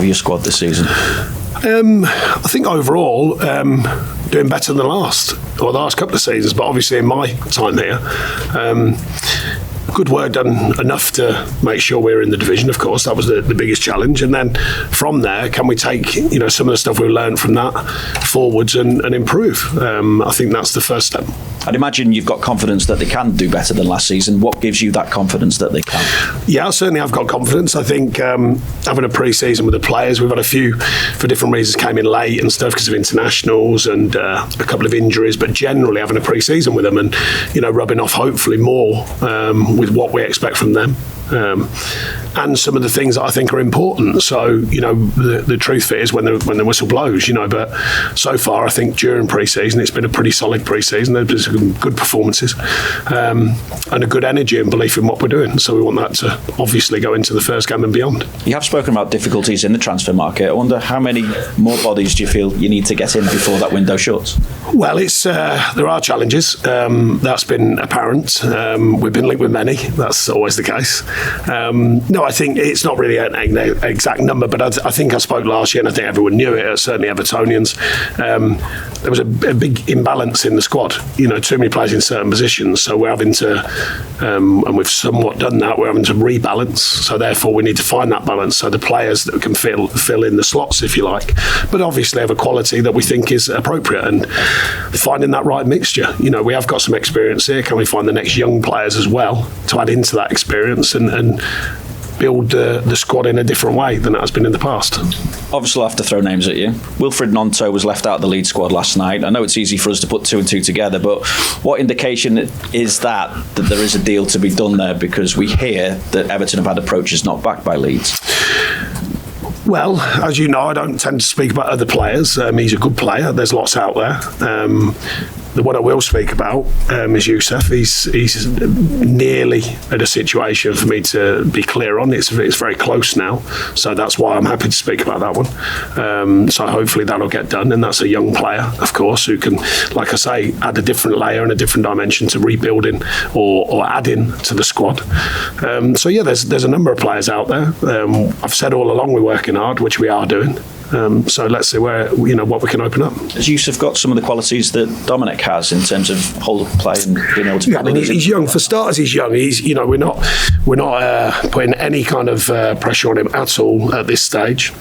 of your squad this season? I think overall, doing better than the last couple of seasons, but obviously in my time here, good work done enough to make sure we're in the division. Of course, that was the biggest challenge, and then from there, can we take some of the stuff we learned from that forwards and improve? I think that's the first step. I'd imagine you've got confidence that they can do better than last season. What gives you that confidence that they can? Yeah, certainly I've got confidence. I think having a pre-season with the players, we've had a few, for different reasons, came in late and stuff because of internationals and a couple of injuries, but generally having a pre-season with them and rubbing off hopefully more with what we expect from them. And some of the things that I think are important. So, the truth of it is when the whistle blows, but so far I think during pre-season it's been a pretty solid pre-season. There's been some good performances and a good energy and belief in what we're doing. So we want that to obviously go into the first game and beyond. You have spoken about difficulties in the transfer market. I wonder how many more bodies do you feel you need to get in before that window shuts? Well, there are challenges. That's been apparent. We've been linked with many. That's always the case. No, I think it's not really an exact number, but I think I spoke last year and I think everyone knew it, certainly Evertonians. There was a big imbalance in the squad, too many players in certain positions, so we're having to, and we've somewhat done that, we're having to rebalance, so therefore we need to find that balance, so the players that can fill in the slots, if you like, but obviously have a quality that we think is appropriate, and finding that right mixture. We have got some experience here. Can we find the next young players as well to add into that experience and build the squad in a different way than it has been in the past? Obviously I'll have to throw names at you. Wilfried Gnonto was left out of the lead squad last night. I know it's easy for us to put two and two together, but what indication is that there is a deal to be done there, because we hear that Everton have had approaches not backed by Leeds? Well, as you know, I don't tend to speak about other players. He's a good player. There's lots out there. The one I will speak about is Youssef. He's nearly at a situation for me to be clear on. It's very close now, so that's why I'm happy to speak about that one. So hopefully that'll get done, and that's a young player, of course, who can, like I say, add a different layer and a different dimension to rebuilding or adding to the squad. So yeah, there's a number of players out there. I've said all along we're working hard, which we are doing. So let's see what we can open up. Has Youssef got some of the qualities that Dominic has in terms of hold of play and being able to? Yeah, I mean, he's young. For starters, he's young. We're not putting any kind of pressure on him at all at this stage.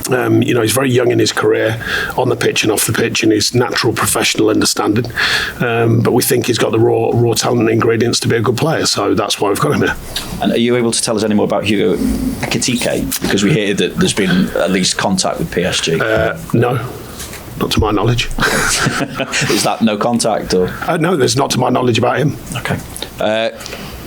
He's very young in his career, on the pitch and off the pitch, and his natural professional understanding. But we think he's got the raw talent and ingredients to be a good player, so that's why we've got him here. And are you able to tell us any more about Hugo Ekitike? Because we hear that there's been at least contact with PSG. No. Not to my knowledge. Is that no contact? Or? No, there's not to my knowledge about him. Okay.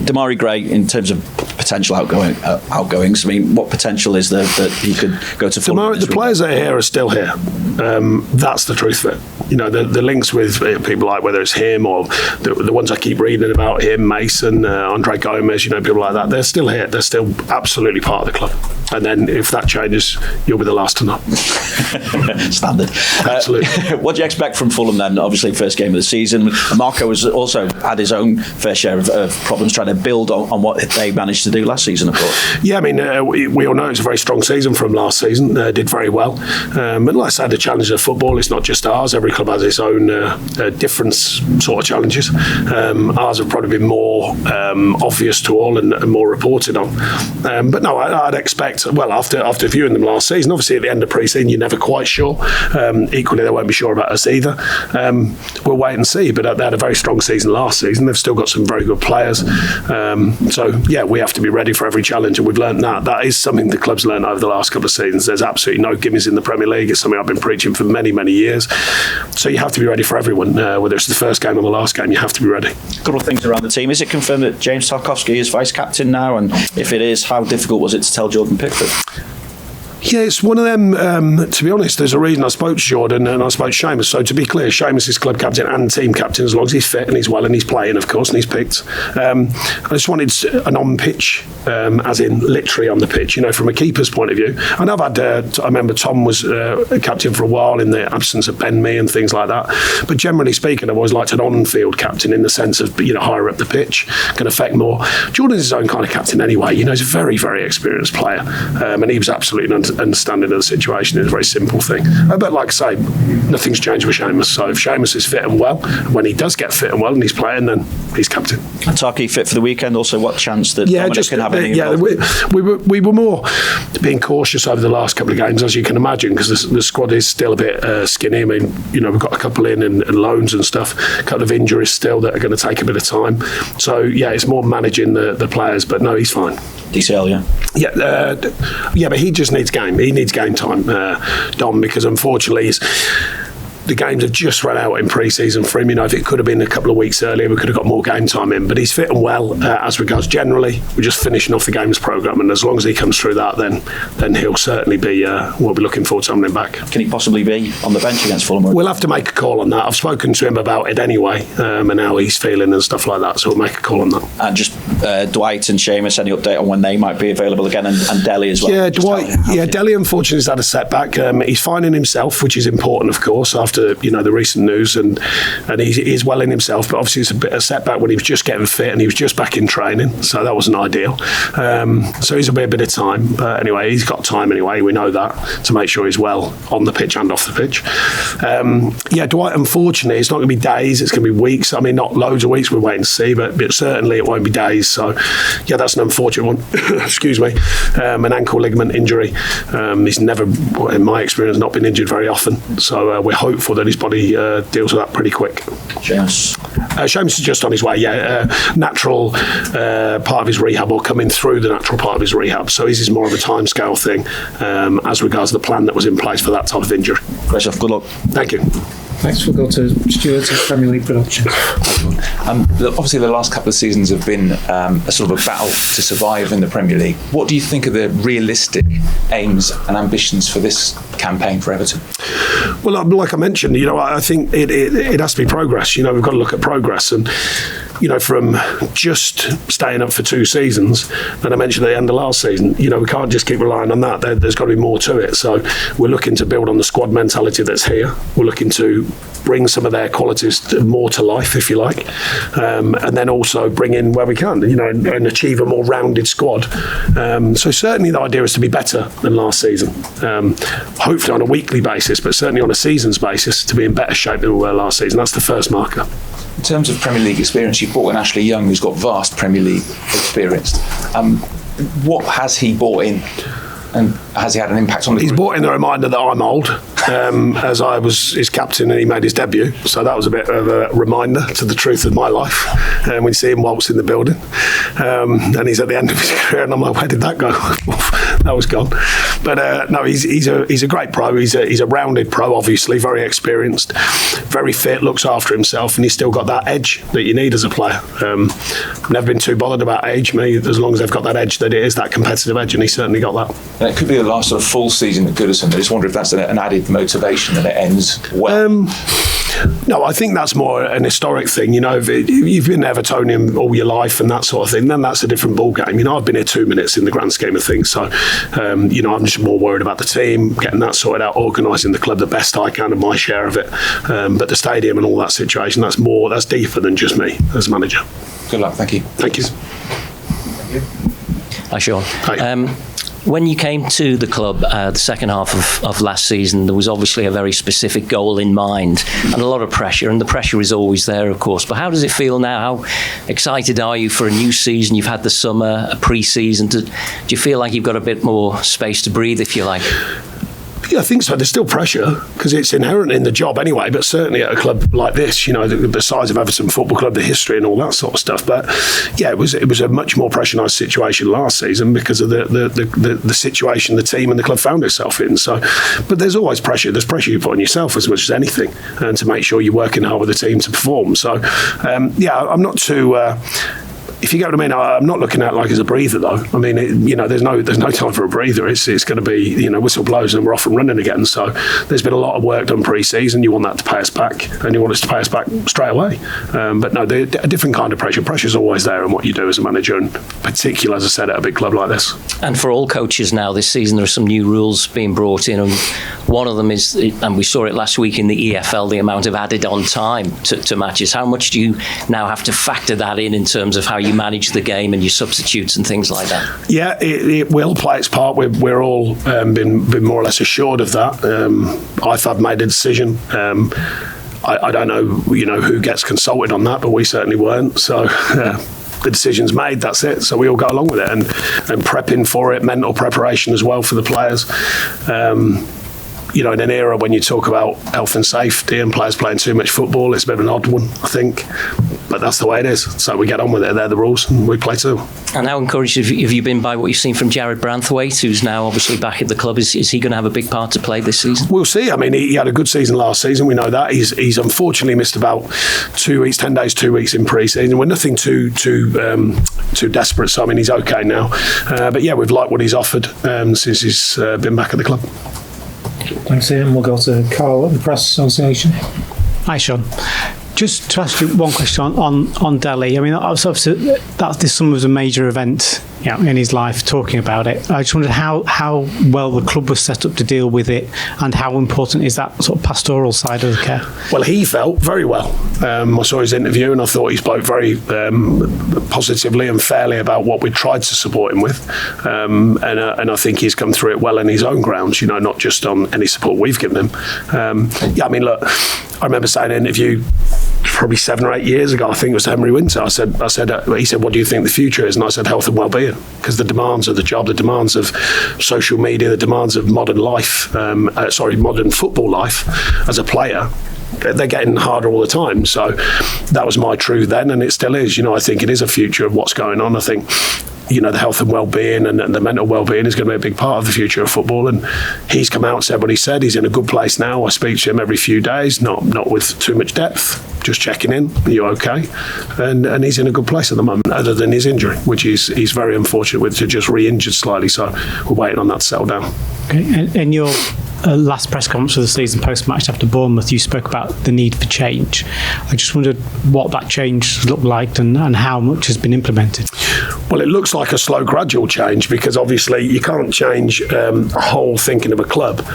Demarai Gray, in terms of potential outgoings, I mean, what potential is there that he could go to Fulham? The players that are here are still here. That's the truth of it. The links with people like, whether it's him or the ones I keep reading about him, Mason, Andre Gomez, people like that, they're still here. They're still absolutely part of the club. And then if that changes, you'll be the last to know. Standard. Absolutely. What do you expect from Fulham then? Obviously, first game of the season. Marco has also had his own fair share of problems trying to build on what they managed to do last season, of course. Yeah, I mean, we all know it's a very strong season from last season. Did very well. But like I said, the challenge of football, it's not just ours. Every club has its own different sort of challenges. Ours have probably been more obvious to all and more reported on. But no, I'd expect, well, after viewing them last season, obviously at the end of pre-season, you're never quite sure. Equally, they won't be sure about us either. We'll wait and see. But they had a very strong season last season. They've still got some very good players. So, yeah, we have to be ready for every challenge, and we've learned that. That is something the club's learned over the last couple of seasons. There's absolutely no gimmies in the Premier League. It's something I've been preaching for many, many years. So you have to be ready for everyone. Whether it's the first game or the last game, you have to be ready. A couple of things around the team. Is it confirmed that James Tarkowski is vice-captain now? And if it is, how difficult was it to tell Jordan Pickford? Yeah, it's one of them, to be honest, there's a reason I spoke to Jordan and I spoke to Seamus. So to be clear, Seamus is club captain and team captain, as long as he's fit and he's well and he's playing, of course, and he's picked. I just wanted an on-pitch, as in literally on the pitch, from a keeper's point of view. And I've had, I remember Tom was captain for a while in the absence of Ben Mee and things like that. But generally speaking, I've always liked an on-field captain in the sense of, higher up the pitch, can affect more. Jordan's his own kind of captain anyway. He's a very, very experienced player. And he was absolutely an understanding of the situation is a very simple thing. But like I say, nothing's changed with Seamus. So if Seamus is fit and well, when he does get fit and well and he's playing, then he's captain. Tarky fit for the weekend. Also, what chance that Dominic can have any involvement? We were more being cautious over the last couple of games, as you can imagine, because the squad is still a bit skinny. I mean, we've got a couple in and loans and stuff, a couple of injuries still that are going to take a bit of time. So it's more managing the players. But no, he's fine. DCL, yeah, but he just needs game. He needs game time, Dom, because unfortunately the games have just run out in pre-season for him. If it could have been a couple of weeks earlier, we could have got more game time in. But he's fit and well as regards generally. We're just finishing off the games programme, and as long as he comes through that, then he'll certainly be. We'll be looking forward to having him back. Can he possibly be on the bench against Fulham? We'll have to make a call on that. I've spoken to him about it anyway, and how he's feeling and stuff like that. So we'll make a call on that. And just Dwight and Seamus, any update on when they might be available again, and Dele as well? Yeah, Dwight. Dele unfortunately has had a setback. He's finding himself, which is important, of course, after the recent news, and he's well in himself. But obviously, it's a bit of a setback when he was just getting fit and he was just back in training, so that wasn't ideal. So he's a bit of time, but anyway, he's got time anyway. We know that, to make sure he's well on the pitch and off the pitch. Dwight, unfortunately, it's not going to be days. It's going to be weeks. I mean, not loads of weeks. We're waiting to see, but certainly it won't be days. So that's an unfortunate one. Excuse me. An ankle ligament injury. He's never, in my experience, not been injured very often. So we're hopeful that his body deals with that pretty quick. Seamus is just on his way. Natural part of his rehab, or coming through the natural part of his rehab. So this is more of a timescale thing as regards the plan that was in place for that type of injury. Great stuff. Good luck. Thank you. Next we'll go to Stuart of Premier League Productions. Obviously the last couple of seasons have been a sort of a battle to survive in the Premier League. What do you think are the realistic aims and ambitions for this campaign for Everton? Well, like I mentioned, I think it has to be progress. We've got to look at progress, and from just staying up for 2 seasons, and I mentioned at the end of last season, we can't just keep relying on that. There's got to be more to it. So we're looking to build on the squad mentality that's here. We're looking to bring some of their qualities more to life, if you like, and then also bring in where we can, and achieve a more rounded squad. So certainly the idea is to be better than last season. Hopefully on a weekly basis, but certainly on a season's basis, to be in better shape than we were last season. That's the first marker. In terms of Premier League experience, you brought in Ashley Young, who's got vast Premier League experience. What has he brought in, and has he had an impact on the group? He's brought in the reminder that I'm old, as I was his captain and he made his debut. So that was a bit of a reminder to the truth of my life. And we see him waltz in the building, and he's at the end of his career, and I'm like, where did that go? That was gone. But no, he's a great pro. He's a rounded pro, obviously, very experienced, very fit, looks after himself, and he's still got that edge that you need as a player. Never been too bothered about age. As long as they've got that edge, that it is that competitive edge, and he's certainly got that. And it could be the last sort of full season at Goodison. I just wonder if that's an added motivation and it ends well. No, I think that's more an historic thing. If you've been Evertonian all your life and that sort of thing, then that's a different ball game. I've been here 2 minutes in the grand scheme of things. So, I'm just more worried about the team, getting that sorted out, organising the club the best I can and my share of it. But the stadium and all that situation, that's deeper than just me as manager. Good luck. Thank you. Thank you. Hi, Sean. Hi. When you came to the club the second half of last season, there was obviously a very specific goal in mind and a lot of pressure, and the pressure is always there, of course. But how does it feel now? How excited are you for a new season? You've had the summer, a pre-season. Do you feel like you've got a bit more space to breathe, if you like? Yeah, I think so. There's still pressure because it's inherent in the job anyway, but certainly at a club like this, the size of Everton Football Club, the history and all that sort of stuff. But yeah, it was a much more pressurised situation last season because of the situation the team and the club found itself in. So, but there's always pressure. There's pressure you put on yourself as much as anything, and to make sure you're working hard with the team to perform. So, I'm not too. If you get what I mean, I'm not looking at it like as a breather, though. I mean, there's no time for a breather. It's going to be, whistle blows and we're off and running again. So there's been a lot of work done pre-season. You want that to pay us back, and you want us to pay us back straight away. But no, a different kind of pressure. Pressure's always there in what you do as a manager, and particularly, as I said, at a big club like this. And for all coaches now this season, there are some new rules being brought in, and One of them is, and we saw it last week in the EFL, the amount of added on time to matches. How much do you now have to factor that in terms of how you manage the game and your substitutes and things like that? Yeah, it will play its part. We're all been more or less assured of that. I've made a decision. I don't know, who gets consulted on that, but we certainly weren't. So the decision's made. That's it. So we all go along with it, and prepping for it, mental preparation as well for the players. In an era when you talk about health and safety and players playing too much football, it's a bit of an odd one, I think. But that's the way it is. So we get on with it. They're the rules, and we play too. And how encouraged have you been by what you've seen from Jarrod Braithwaite, who's now obviously back at the club? Is he going to have a big part to play this season? We'll see. I mean, he had a good season last season. We know that. He's unfortunately missed about 2 weeks, 10 days, 2 weeks in pre-season. We're nothing too desperate. So I mean, he's okay now. But yeah, we've liked what he's offered since he's been back at the club. Thanks, Ian. We'll go to Carl at the Press Association. Hi, Sean. Just to ask you one question on Dele. I mean, obviously this summer was a major event in his life, talking about it. I just wondered how well the club was set up to deal with it, and how important is that sort of pastoral side of the care? Well, he felt very well. I saw his interview and I thought he spoke very positively and fairly about what we tried to support him with, and I think he's come through it well in his own grounds, not just on any support we've given him. I mean, look, I remember saying in an interview probably 7 or 8 years ago, I think it was Henry Winter, he said, what do you think the future is? And I said, health and well-being, because the demands of the job, the demands of social media, the demands of modern life, modern football life as a player, they're getting harder all the time. So that was my truth then, and it still is. I think it is a future of what's going on. I think the health and well-being and the mental well-being is going to be a big part of the future of football, and he's come out and said what he said. He's in a good place now. I speak to him every few days, not with too much depth, just checking in, are you okay? And he's in a good place at the moment, other than his injury, which he's very unfortunate with, to just re-injured slightly, so we're waiting on that to settle down. Okay. And your last press conference of the season post-match after Bournemouth, you spoke about the need for change. I just wondered what that change looked like and how much has been implemented. Well, it looks like a slow, gradual change, because obviously you can't change a whole thinking of a club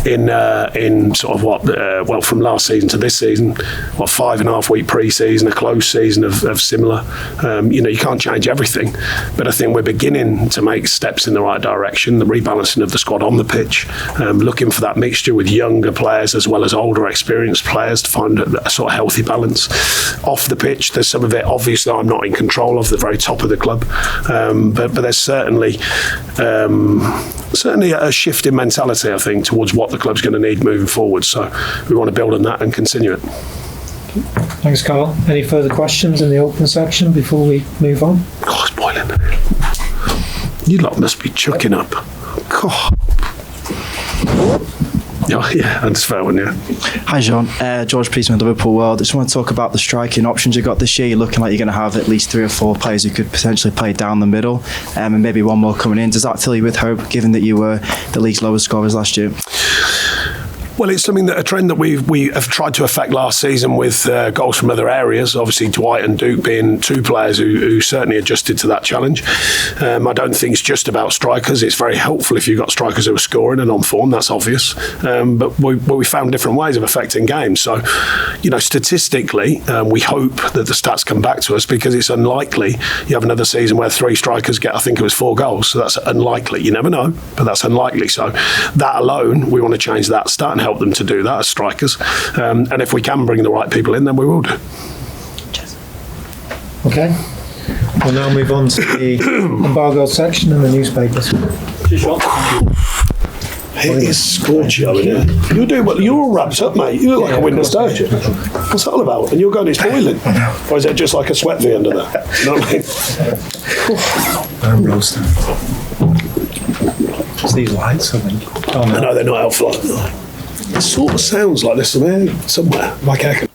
in sort of from last season to this season, 5.5 week pre-season, a close season of similar. You can't change everything, but I think we're beginning to make steps in the right direction. The rebalancing of the squad on the pitch, looking for that mixture with younger players as well as older, experienced players to find a sort of healthy balance. Off the pitch, there's some of it obviously I'm not in control of, the very top of the club, but there's certainly a shift in mentality, I think, towards what the club's going to need moving forward. So we want to build on that and continue it. Thanks, Carl. Any further questions in the open section before we move on? Oh, it's boiling. You lot must be chucking up. God. Oh, yeah, that's a fair one, yeah. Hi, Sean. George Peaceman, Liverpool World. I just want to talk about the striking options you got this year. You're looking like you're going to have at least 3 or 4 players who could potentially play down the middle, and maybe one more coming in. Does that fill you with hope, given that you were the league's lowest scorers last year? Well, it's a trend that we have tried to affect last season with goals from other areas. Obviously, Dwight and Duke being 2 players who certainly adjusted to that challenge. I don't think it's just about strikers. It's very helpful if you've got strikers who are scoring and on form. That's obvious. But we found different ways of affecting games. So, statistically, we hope that the stats come back to us, because it's unlikely you have another season where 3 strikers get, I think it was 4 goals. So that's unlikely. You never know, but that's unlikely. So that alone, we want to change that stat and help them to do that as strikers, and if we can bring the right people in, then we will do. Okay, we'll now move on to the embargoed section in the newspapers. It is scorchy over here. You're all wrapped up, mate. You look like a window stage. What's that all about? And you're going, it's boiling. Or is it just like a sweat V under there? You know what I mean? I'm roasting. It's these lights, I think. I know they're not elf lights. It sort of sounds like there's some air somewhere, like air.